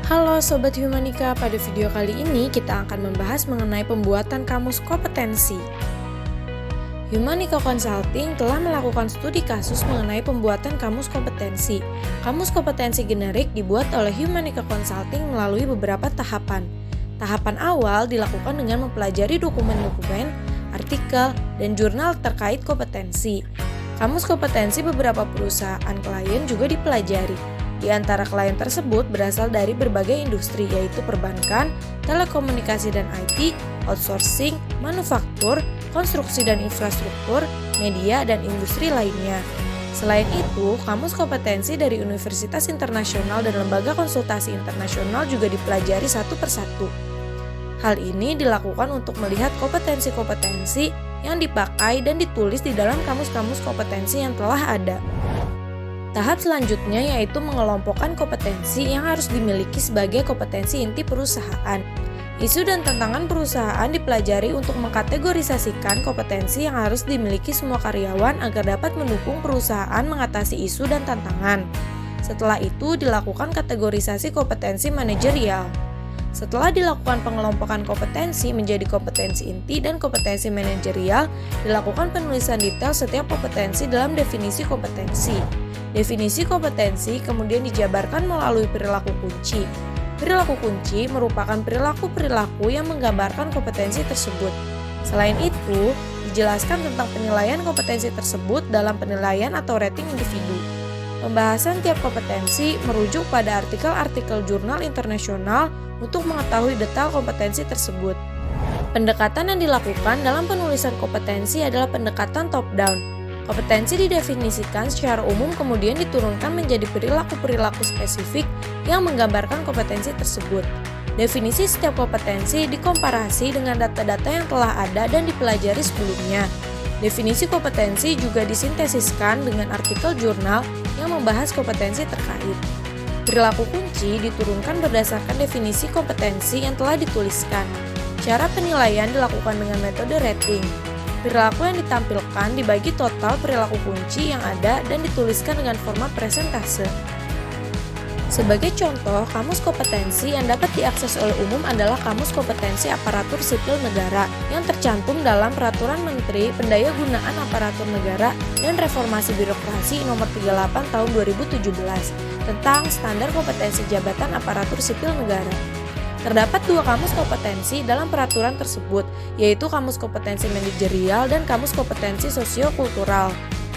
Halo Sobat Humanika, pada video kali ini kita akan membahas mengenai pembuatan kamus kompetensi. Humanika Consulting telah melakukan studi kasus mengenai pembuatan kamus kompetensi. Kamus kompetensi generik dibuat oleh Humanika Consulting melalui beberapa tahapan. Tahapan awal dilakukan dengan mempelajari dokumen-dokumen, artikel, dan jurnal terkait kompetensi. Kamus kompetensi beberapa perusahaan klien juga dipelajari. Di antara klien tersebut berasal dari berbagai industri, yaitu perbankan, telekomunikasi dan IT, outsourcing, manufaktur, konstruksi dan infrastruktur, media, dan industri lainnya. Selain itu, kamus kompetensi dari universitas internasional dan lembaga konsultasi internasional juga dipelajari satu persatu. Hal ini dilakukan untuk melihat kompetensi-kompetensi yang dipakai dan ditulis di dalam kamus-kamus kompetensi yang telah ada. Tahap selanjutnya yaitu mengelompokkan kompetensi yang harus dimiliki sebagai kompetensi inti perusahaan. Isu dan tantangan perusahaan dipelajari untuk mengkategorisasikan kompetensi yang harus dimiliki semua karyawan agar dapat mendukung perusahaan mengatasi isu dan tantangan. Setelah itu dilakukan kategorisasi kompetensi manajerial. Setelah dilakukan pengelompokan kompetensi menjadi kompetensi inti dan kompetensi manajerial, dilakukan penulisan detail setiap kompetensi dalam definisi kompetensi. Definisi kompetensi kemudian dijabarkan melalui perilaku kunci. Perilaku kunci merupakan perilaku-perilaku yang menggambarkan kompetensi tersebut. Selain itu, dijelaskan tentang penilaian kompetensi tersebut dalam penilaian atau rating individu. Pembahasan tiap kompetensi merujuk pada artikel-artikel jurnal internasional untuk mengetahui detail kompetensi tersebut. Pendekatan yang dilakukan dalam penulisan kompetensi adalah pendekatan top-down. Kompetensi didefinisikan secara umum kemudian diturunkan menjadi perilaku-perilaku spesifik yang menggambarkan kompetensi tersebut. Definisi setiap kompetensi dikomparasi dengan data-data yang telah ada dan dipelajari sebelumnya. Definisi kompetensi juga disintesiskan dengan artikel jurnal yang membahas kompetensi terkait. Perilaku kunci diturunkan berdasarkan definisi kompetensi yang telah dituliskan. Cara penilaian dilakukan dengan metode rating. Perilaku yang ditampilkan dibagi total perilaku kunci yang ada dan dituliskan dengan format presentase. Sebagai contoh, kamus kompetensi yang dapat diakses oleh umum adalah Kamus Kompetensi Aparatur Sipil Negara yang tercantum dalam Peraturan Menteri Pendayagunaan Aparatur Negara dan Reformasi Birokrasi Nomor 38 Tahun 2017 tentang Standar Kompetensi Jabatan Aparatur Sipil Negara. Terdapat dua kamus kompetensi dalam peraturan tersebut, yaitu Kamus Kompetensi Manajerial dan Kamus Kompetensi Sosiokultural.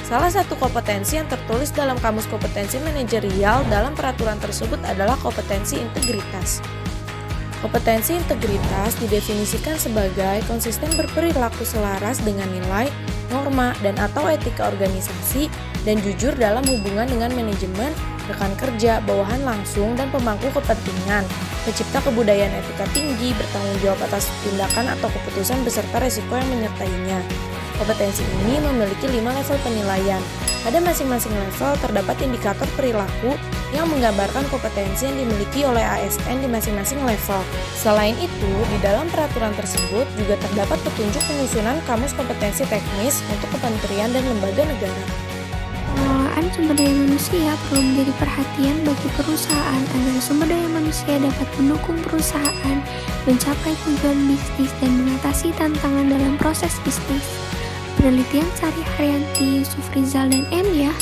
Salah satu kompetensi yang tertulis dalam Kamus Kompetensi Manajerial dalam peraturan tersebut adalah kompetensi integritas. Kompetensi integritas didefinisikan sebagai konsisten berperilaku selaras dengan nilai, norma, dan atau etika organisasi, dan jujur dalam hubungan dengan manajemen, rekan kerja, bawahan langsung, dan pemangku kepentingan, mencipta kebudayaan etika tinggi, bertanggung jawab atas tindakan atau keputusan beserta resiko yang menyertainya. Kompetensi ini memiliki 5 level penilaian. Pada masing-masing level terdapat indikator perilaku yang menggambarkan kompetensi yang dimiliki oleh ASN di masing-masing level. Selain itu, di dalam peraturan tersebut juga terdapat petunjuk penyusunan kamus kompetensi teknis untuk kementerian dan lembaga negara. Pengelolaan sumber daya manusia perlu menjadi perhatian bagi perusahaan agar sumber daya manusia dapat mendukung perusahaan mencapai tujuan bisnis dan mengatasi tantangan dalam proses bisnis. Penelitian Sari Haryanti, Yusuf Rizal, dan Enya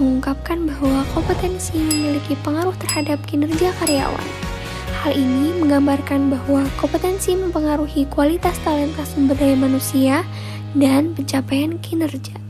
mengungkapkan bahwa kompetensi memiliki pengaruh terhadap kinerja karyawan. Hal ini menggambarkan bahwa kompetensi mempengaruhi kualitas talenta sumber daya manusia dan pencapaian kinerja.